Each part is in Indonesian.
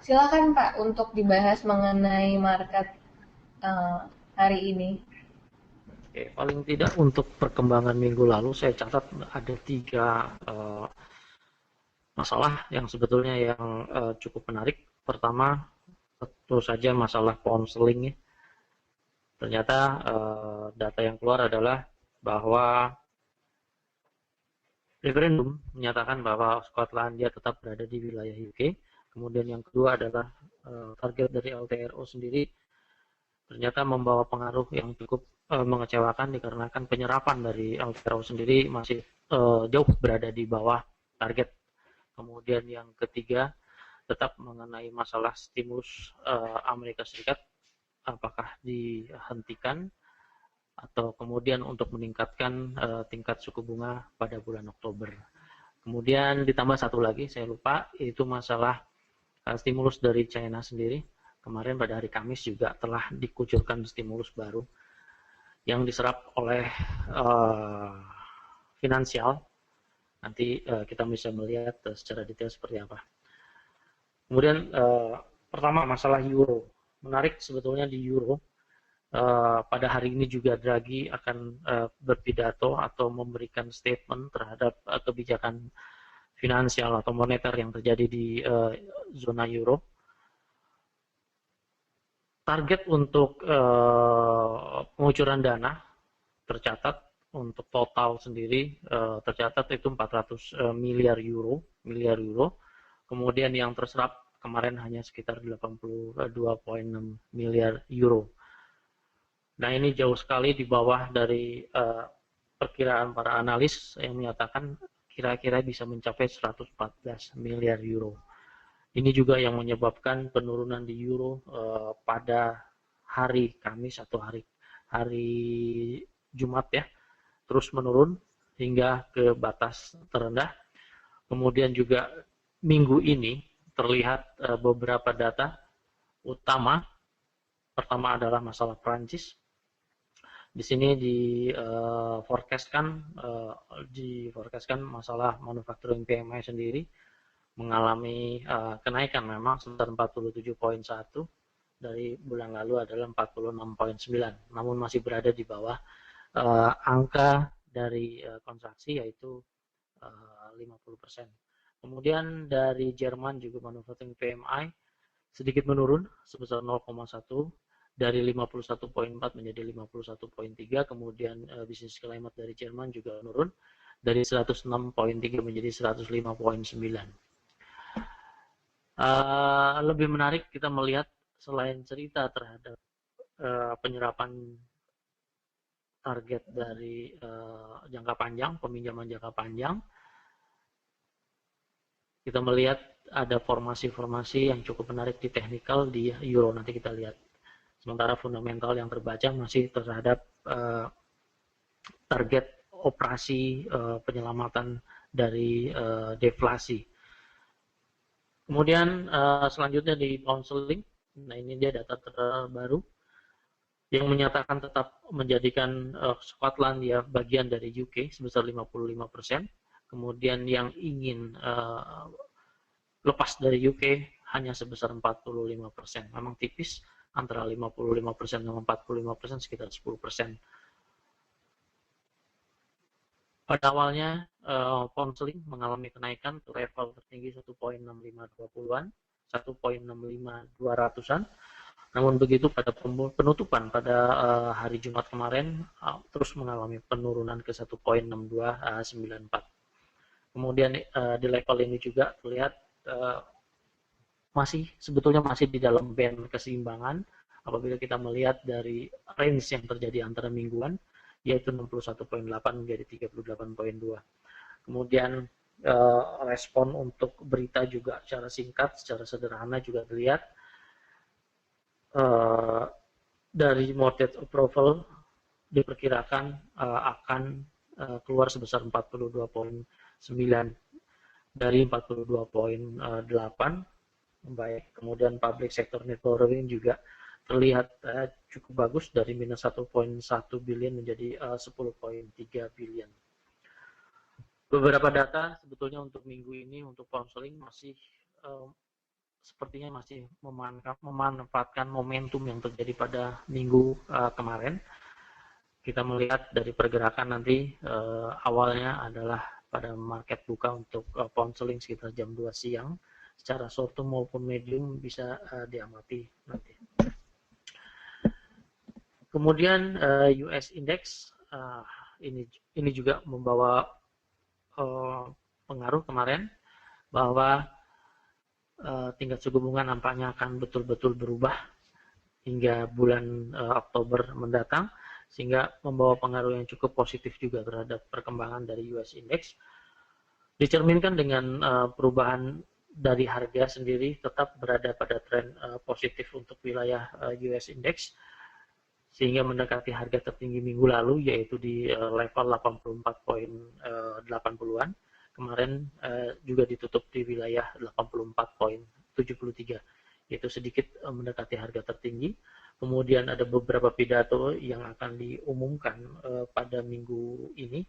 Silakan Pak untuk dibahas mengenai market hari ini. Oke, paling tidak untuk perkembangan minggu lalu saya catat ada tiga masalah yang sebetulnya yang cukup menarik. Pertama, tentu saja masalah pound sterling ya. Ternyata data yang keluar adalah bahwa referendum menyatakan bahwa Skotlandia tetap berada di wilayah UK. Kemudian yang kedua adalah target dari LTRO sendiri ternyata membawa pengaruh yang cukup mengecewakan dikarenakan penyerapan dari LTRO sendiri masih jauh berada di bawah target. Kemudian yang ketiga tetap mengenai masalah stimulus Amerika Serikat, apakah dihentikan atau kemudian untuk meningkatkan tingkat suku bunga pada bulan Oktober. Kemudian ditambah satu lagi, saya lupa, itu masalah stimulus dari China sendiri. Kemarin pada hari Kamis juga telah dikucurkan stimulus baru yang diserap oleh finansial. Nanti kita bisa melihat secara detail seperti apa. Kemudian pertama masalah euro. Menarik sebetulnya di euro. Pada hari ini juga Draghi akan berpidato atau memberikan statement terhadap kebijakan finansial atau moneter yang terjadi di zona euro. Target untuk pengucuran dana tercatat untuk total sendiri tercatat itu 400 miliar euro. Kemudian yang terserap kemarin hanya sekitar 82,6 miliar euro. Nah, ini jauh sekali di bawah dari perkiraan para analis yang menyatakan kira-kira bisa mencapai 114 miliar euro. Ini juga yang menyebabkan penurunan di euro pada hari Kamis atau hari Jumat ya, terus menurun hingga ke batas terendah. Kemudian juga minggu ini terlihat beberapa data utama. Pertama adalah masalah Prancis. Di sini diforecastkan masalah manufacturing PMI sendiri mengalami kenaikan memang sebesar 47,1, dari bulan lalu adalah 46,9, namun masih berada di bawah angka dari kontraksi yaitu 50%. Kemudian dari Jerman juga manufacturing PMI sedikit menurun sebesar 0,1, dari 51,4 menjadi 51,3. Kemudian bisnis climate dari Jerman juga menurun dari 106,3 menjadi 105,9. Lebih menarik kita melihat selain cerita terhadap penyerapan target dari jangka panjang, peminjaman jangka panjang, kita melihat ada formasi-formasi yang cukup menarik di teknikal di euro, nanti kita lihat. Sementara fundamental yang terbaca masih terhadap target operasi penyelamatan dari deflasi. Kemudian selanjutnya di pound sterling, nah ini dia data terbaru yang menyatakan tetap menjadikan Skotlandia bagian dari UK sebesar 55%. Kemudian yang ingin lepas dari UK hanya sebesar 45%. Memang tipis, antara 55% dan 45%, sekitar 10%. Pada awalnya pound sterling mengalami kenaikan ke level tertinggi 1,6520-an, 1,65200-an. Namun begitu pada penutupan pada hari Jumat kemarin terus mengalami penurunan ke 1,6294. Kemudian di level ini juga terlihat sebetulnya masih di dalam band keseimbangan apabila kita melihat dari range yang terjadi antara mingguan, yaitu 61,8 menjadi 38,2. Kemudian respon untuk berita juga secara singkat, secara sederhana juga terlihat dari mortgage approval diperkirakan akan keluar sebesar 42,9 dari 42,8. Baik, kemudian public sector net borrowing juga terlihat cukup bagus dari minus 1,1 billion menjadi 10,3 billion. Beberapa data sebetulnya untuk minggu ini untuk pound sterling masih sepertinya masih memanfaatkan momentum yang terjadi pada minggu kemarin. Kita melihat dari pergerakan nanti awalnya adalah pada market buka untuk pound sterling sekitar jam 2 siang. Secara short term maupun medium bisa diamati nanti. Kemudian US Index ini juga membawa pengaruh kemarin bahwa tingkat suku bunga nampaknya akan betul-betul berubah hingga bulan Oktober mendatang, sehingga membawa pengaruh yang cukup positif juga terhadap perkembangan dari US Index. Dicerminkan dengan perubahan dari harga sendiri tetap berada pada tren positif untuk wilayah US Index, sehingga mendekati harga tertinggi minggu lalu yaitu di level 84.80-an. Kemarin juga ditutup di wilayah 84.73, yaitu sedikit mendekati harga tertinggi. Kemudian ada beberapa pidato yang akan diumumkan pada minggu ini,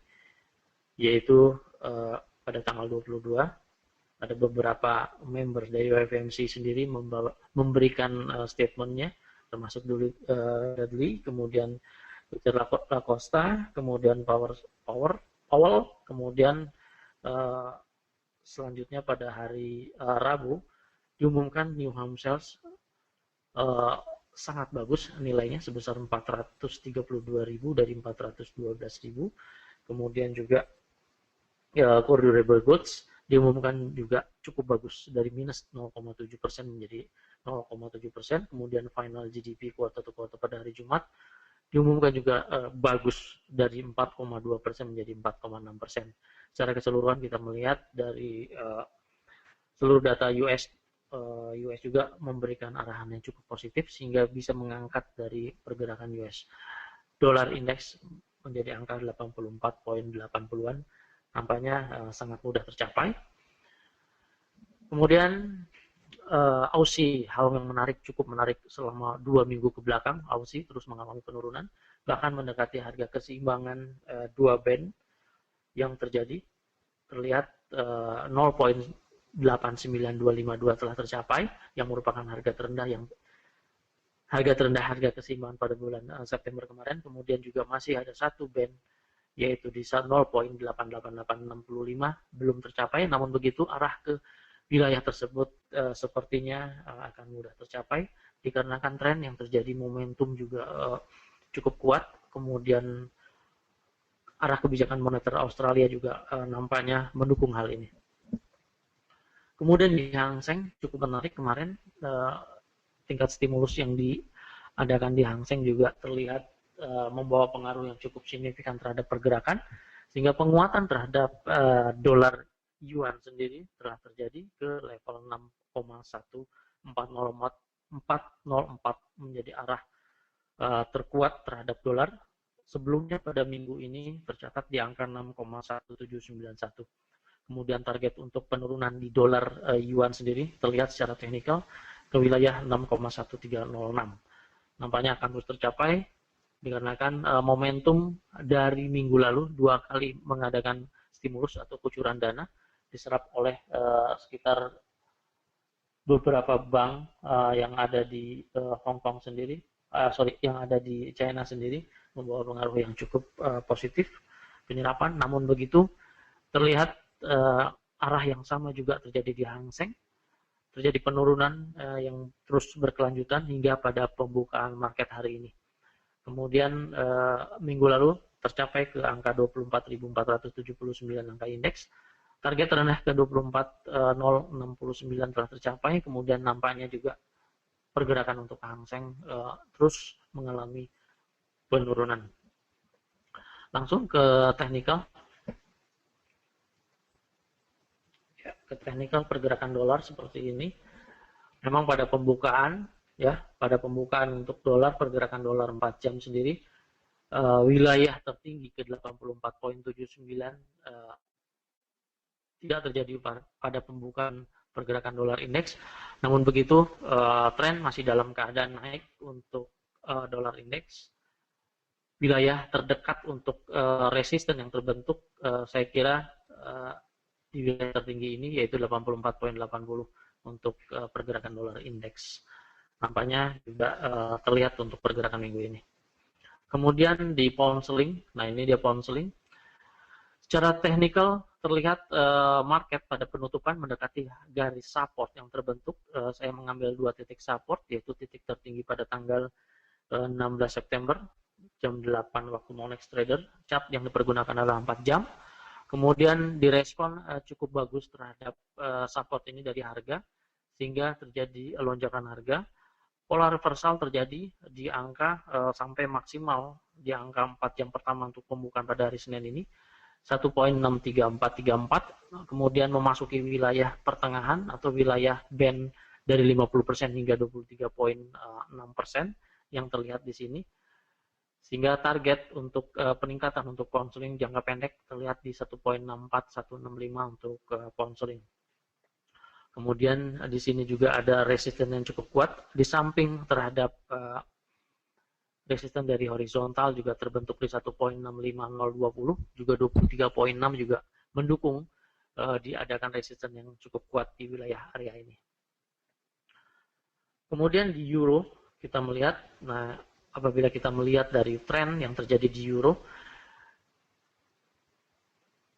yaitu pada tanggal 22 ada beberapa member dari FOMC sendiri memberikan statementnya, termasuk Dudley, kemudian Peter Lacosta, kemudian Powell, kemudian selanjutnya pada hari Rabu diumumkan New Home Sales sangat bagus nilainya sebesar 432.000 dari 412.000. Kemudian juga core durable goods diumumkan juga cukup bagus dari minus 0,7% menjadi 0,7%. Kemudian final GDP kuartal to kuartal pada hari Jumat diumumkan juga bagus dari 4,2% menjadi 4,6%. Secara keseluruhan kita melihat dari seluruh data US juga memberikan arahan yang cukup positif sehingga bisa mengangkat dari pergerakan US. Dolar indeks menjadi angka 84.80-an, nampaknya sangat mudah tercapai. Kemudian Aussie, hal yang cukup menarik selama 2 minggu ke belakang, Aussie terus mengalami penurunan, bahkan mendekati harga keseimbangan 2 band yang terjadi. Terlihat 0.892552 telah tercapai, yang merupakan harga terendah harga keseimbangan pada bulan September kemarin. Kemudian juga masih ada satu band yaitu di 0.88865 belum tercapai, namun begitu arah ke wilayah tersebut sepertinya akan mudah tercapai dikarenakan tren yang terjadi, momentum juga cukup kuat. Kemudian arah kebijakan moneter Australia juga nampaknya mendukung hal ini. Kemudian di Hang Seng cukup menarik kemarin, tingkat stimulus yang diadakan di Hang Seng juga terlihat membawa pengaruh yang cukup signifikan terhadap pergerakan, sehingga penguatan terhadap dolar yuan sendiri telah terjadi ke level 6,1404 menjadi arah terkuat terhadap dolar. Sebelumnya pada minggu ini tercatat di angka 6,1791. Kemudian target untuk penurunan di dolar yuan sendiri terlihat secara teknikal ke wilayah 6,1306. Nampaknya akan terus tercapai dikarenakan momentum dari minggu lalu 2 kali mengadakan stimulus atau kucuran dana diserap oleh sekitar beberapa bank yang ada di Hong Kong sendiri, yang ada di China sendiri, membawa pengaruh yang cukup positif penyerapan. Namun begitu terlihat arah yang sama juga terjadi di Hang Seng, terjadi penurunan yang terus berkelanjutan hingga pada pembukaan market hari ini. Kemudian minggu lalu tercapai ke angka 24.479 angka indeks. Target terendah ke 24.069 telah tercapai. Kemudian nampaknya juga pergerakan untuk Hang Seng terus mengalami penurunan. Langsung ke teknikal. Ke teknikal pergerakan dolar seperti ini. Memang pada pembukaan untuk dolar, pergerakan dolar 4 jam sendiri wilayah tertinggi ke 84.79 tidak terjadi pada pembukaan pergerakan dolar indeks. Namun begitu tren masih dalam keadaan naik untuk dolar indeks. Wilayah terdekat untuk resisten yang terbentuk saya kira di wilayah tertinggi ini yaitu 84.80 untuk pergerakan dolar indeks. Nampaknya juga terlihat untuk pergerakan minggu ini. Kemudian di pound sterling, nah ini dia pound sterling. Secara teknikal terlihat market pada penutupan mendekati garis support yang terbentuk. Saya mengambil 2 titik support, yaitu titik tertinggi pada tanggal 16 September jam 8 waktu Monex Trader. Chart yang dipergunakan adalah 4 jam. Kemudian direspon cukup bagus terhadap support ini dari harga, sehingga terjadi lonjakan harga. Pola reversal terjadi di angka sampai maksimal di angka 4 jam pertama untuk pembukaan pada hari Senin ini 1.63434, kemudian memasuki wilayah pertengahan atau wilayah band dari 50% hingga 23.6% yang terlihat di sini, sehingga target untuk peningkatan untuk pound sterling jangka pendek terlihat di 1.64165 untuk pound sterling. Kemudian di sini juga ada resisten yang cukup kuat di samping terhadap resisten dari horizontal juga terbentuk di 1.65020, juga 23.6 juga mendukung diadakan resisten yang cukup kuat di wilayah area ini. Kemudian di euro kita melihat, nah apabila kita melihat dari tren yang terjadi di euro,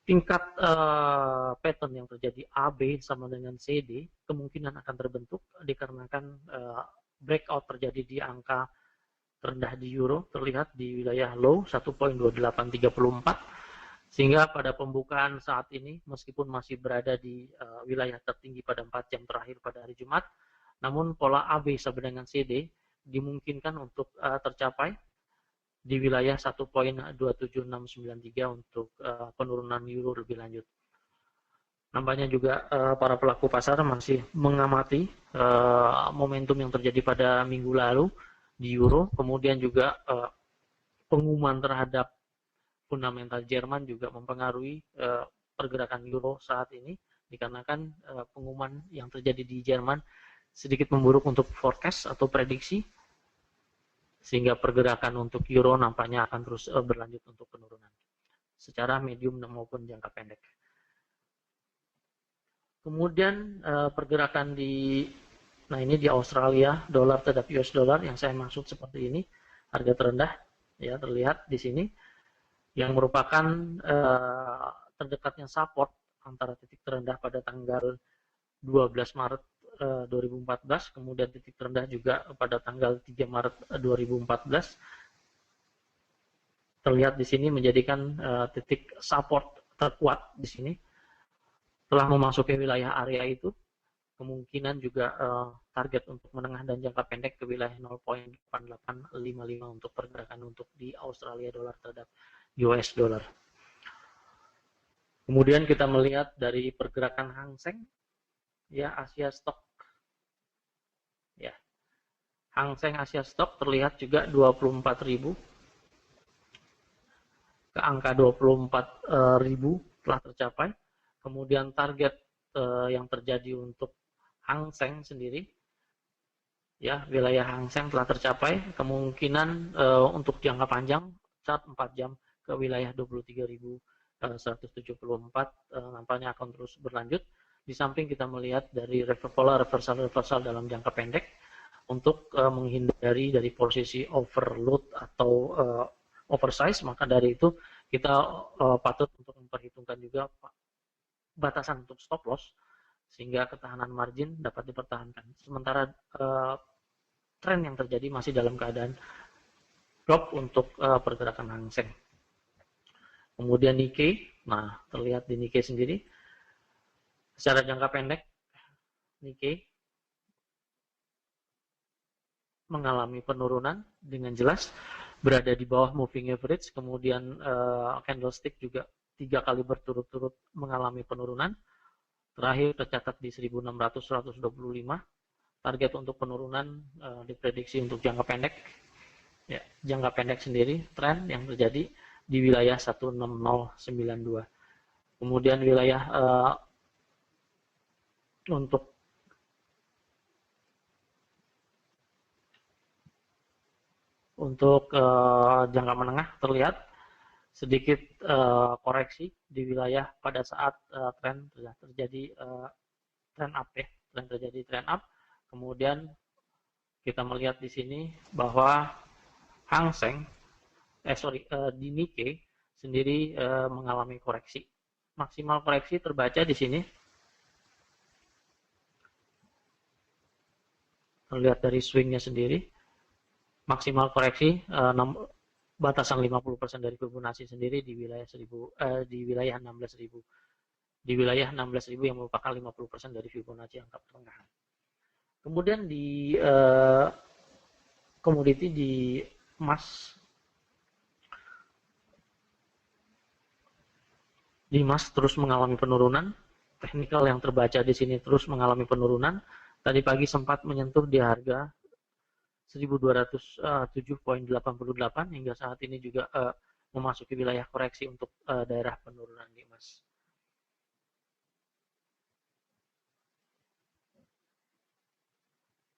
tingkat pattern yang terjadi AB sama dengan CD kemungkinan akan terbentuk dikarenakan breakout terjadi di angka terendah di euro, terlihat di wilayah low 1.2834, sehingga pada pembukaan saat ini meskipun masih berada di wilayah tertinggi pada 4 jam terakhir pada hari Jumat, namun pola AB sama dengan CD dimungkinkan untuk tercapai di wilayah 1.27693 untuk penurunan euro lebih lanjut. Nampaknya juga para pelaku pasar masih mengamati momentum yang terjadi pada minggu lalu di euro, kemudian juga pengumuman terhadap fundamental Jerman juga mempengaruhi pergerakan euro saat ini, dikarenakan pengumuman yang terjadi di Jerman sedikit memburuk untuk forecast atau prediksi, sehingga pergerakan untuk euro nampaknya akan terus berlanjut untuk penurunan secara medium maupun jangka pendek. Kemudian pergerakan nah ini di Australia, dolar terhadap US dollar yang saya maksud seperti ini, harga terendah ya terlihat di sini, yang merupakan terdekatnya support antara titik terendah pada tanggal 12 Maret 2014, kemudian titik terendah juga pada tanggal 3 Maret 2014, terlihat di sini menjadikan titik support terkuat di sini. Telah memasuki wilayah area itu, kemungkinan juga target untuk menengah dan jangka pendek ke wilayah 0.8855 untuk pergerakan untuk di Australia dolar terhadap US dollar. Kemudian kita melihat dari pergerakan Hang Seng, ya Asia Stock, ya Hang Seng Asia Stock terlihat juga 24.000 ke angka 24.000 telah tercapai. Kemudian target yang terjadi untuk Hang Seng sendiri, ya wilayah Hang Seng telah tercapai. Kemungkinan untuk jangka panjang chart 4 jam ke wilayah 23.174 nampaknya akan terus berlanjut. Di samping kita melihat dari pola reversal dalam jangka pendek untuk menghindari dari posisi overload atau oversize, maka dari itu kita patut untuk memperhitungkan juga batasan untuk stop loss sehingga ketahanan margin dapat dipertahankan. Sementara tren yang terjadi masih dalam keadaan drop untuk pergerakan Hang Seng. Kemudian Nikkei, nah terlihat di Nikkei sendiri secara jangka pendek Nikkei mengalami penurunan dengan jelas, berada di bawah moving average, kemudian candlestick juga 3 kali berturut-turut mengalami penurunan. Terakhir tercatat di 1600-125. Target untuk penurunan diprediksi untuk jangka pendek. Ya, jangka pendek sendiri tren yang terjadi di wilayah 16092. Kemudian wilayah untuk jangka menengah terlihat sedikit koreksi di wilayah pada saat tren terjadi tren up ya, terjadi trend up. Kemudian kita melihat di sini bahwa Hang Seng, di Nikkei sendiri mengalami koreksi. Maksimal koreksi terbaca di sini. Terlihat dari swingnya sendiri. Maksimal koreksi batasan 50% dari Fibonacci sendiri di wilayah 16.000. Di wilayah 16.000 yang merupakan 50% dari Fibonacci angka pertengahan. Kemudian di komoditi di emas. Di emas terus mengalami penurunan. Teknikal yang terbaca di sini terus mengalami penurunan. Tadi pagi sempat menyentuh di harga 1207,88 hingga saat ini juga memasuki wilayah koreksi untuk daerah penurunan di emas.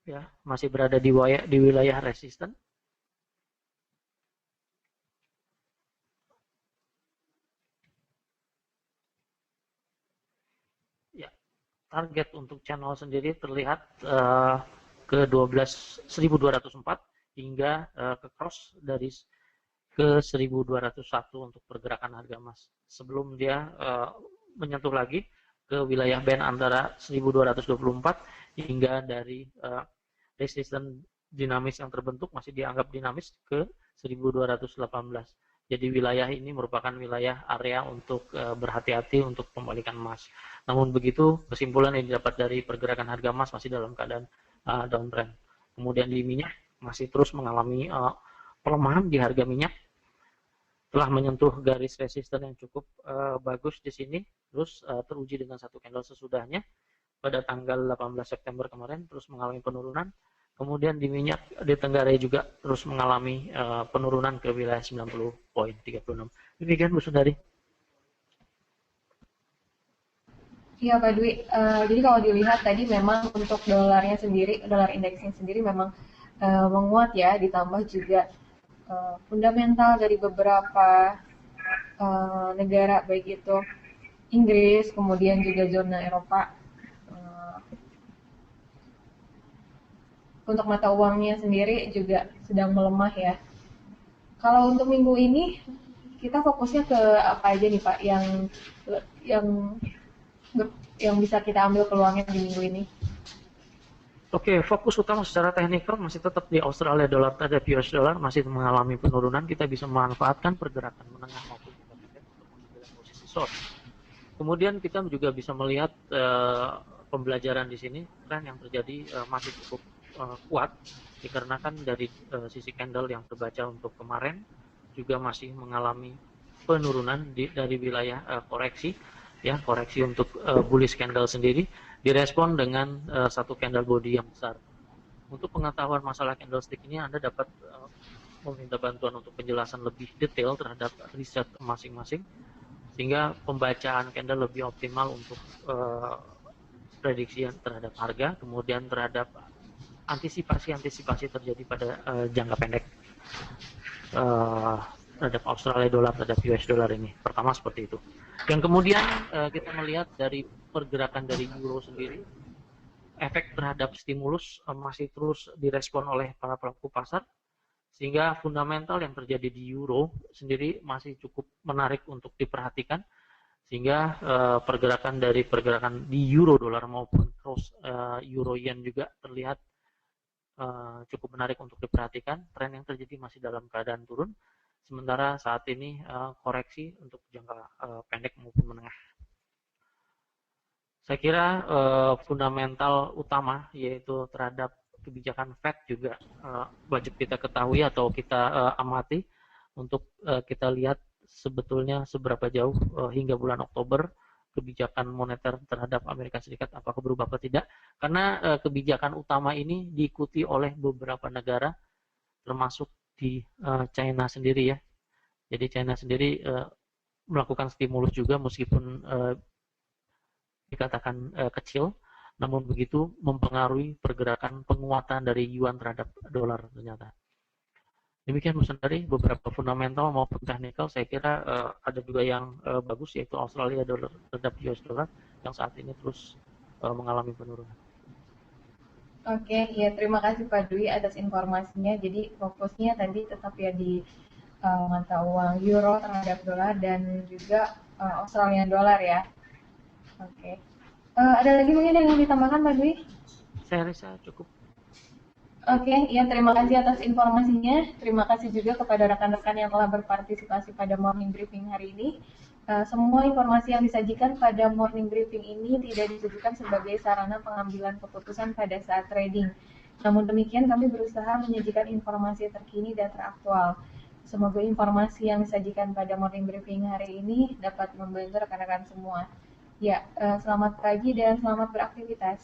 Ya, masih berada di wilayah resisten. Ya, target untuk channel sendiri terlihat ke 12.204 hingga ke cross dari ke 1201 untuk pergerakan harga emas. Sebelum dia menyentuh lagi ke wilayah band antara 1224 hingga dari resisten dinamis yang terbentuk masih dianggap dinamis ke 1218. Jadi wilayah ini merupakan wilayah area untuk berhati-hati untuk pembalikan emas. Namun begitu, kesimpulan yang didapat dari pergerakan harga emas masih dalam keadaan downtrend. Kemudian di minyak masih terus mengalami pelemahan di harga minyak. Telah menyentuh garis resisten yang cukup bagus di sini, terus teruji dengan satu candle sesudahnya pada tanggal 18 September kemarin, terus mengalami penurunan. Kemudian di minyak di Tenggara juga terus mengalami penurunan ke wilayah 90,36. Demikian Bu Sundari. Iya Pak Dwi, jadi kalau dilihat tadi memang untuk dolarnya sendiri, dolar indeksnya sendiri memang menguat ya, ditambah juga fundamental dari beberapa negara, baik itu Inggris, kemudian juga zona Eropa. Untuk mata uangnya sendiri juga sedang melemah ya. Kalau untuk minggu ini kita fokusnya ke apa aja nih Pak yang bisa kita ambil peluangnya di minggu ini? Oke, fokus utama secara teknikal masih tetap di Australia dollar terhadap US dollar masih mengalami penurunan. Kita bisa memanfaatkan pergerakan menengah maupun jangka pendek untuk mengambil posisi short. Kemudian kita juga bisa melihat pembelajaran di sini, tren yang terjadi masih cukup kuat dikarenakan dari sisi candle yang terbaca untuk kemarin juga masih mengalami penurunan dari wilayah koreksi, ya koreksi untuk bullish candle sendiri direspon dengan satu candle body yang besar. Untuk pengetahuan masalah candlestick ini Anda dapat meminta bantuan untuk penjelasan lebih detail terhadap riset masing-masing sehingga pembacaan candle lebih optimal untuk prediksi terhadap harga, kemudian terhadap antisipasi terjadi pada jangka pendek terhadap Australia dollar terhadap US dollar ini. Pertama seperti itu. Yang kemudian kita melihat dari pergerakan dari euro sendiri, efek terhadap stimulus masih terus direspon oleh para pelaku pasar, sehingga fundamental yang terjadi di euro sendiri masih cukup menarik untuk diperhatikan, sehingga pergerakan di euro dolar maupun cross euro yen juga terlihat cukup menarik untuk diperhatikan. Tren yang terjadi masih dalam keadaan turun, sementara saat ini koreksi untuk jangka pendek maupun menengah. Saya kira fundamental utama yaitu terhadap kebijakan Fed juga wajib kita ketahui atau kita amati untuk kita lihat sebetulnya seberapa jauh hingga bulan Oktober kebijakan moneter terhadap Amerika Serikat apakah berubah atau tidak, karena kebijakan utama ini diikuti oleh beberapa negara termasuk di China sendiri ya. Jadi China sendiri melakukan stimulus juga meskipun dikatakan kecil, namun begitu mempengaruhi pergerakan penguatan dari yuan terhadap dolar ternyata. Demikian Bu Sundari, beberapa fundamental maupun teknikal saya kira ada juga yang bagus yaitu Australia dollar terhadap US dollar yang saat ini terus mengalami penurunan. Oke, ya terima kasih Pak Dwi atas informasinya. Jadi fokusnya tadi tetap ya di mata uang euro terhadap dolar dan juga Australian dollar ya. Oke. Ada lagi mungkin yang ingin ditambahkan Pak Dwi? Saya rasa cukup. Oke, ya terima kasih atas informasinya. Terima kasih juga kepada rekan-rekan yang telah berpartisipasi pada morning briefing hari ini. Semua informasi yang disajikan pada morning briefing ini tidak ditujukan sebagai sarana pengambilan keputusan pada saat trading. Namun demikian, kami berusaha menyajikan informasi terkini dan teraktual. Semoga informasi yang disajikan pada morning briefing hari ini dapat membantu rekan-rekan semua. Ya, selamat pagi dan selamat beraktivitas.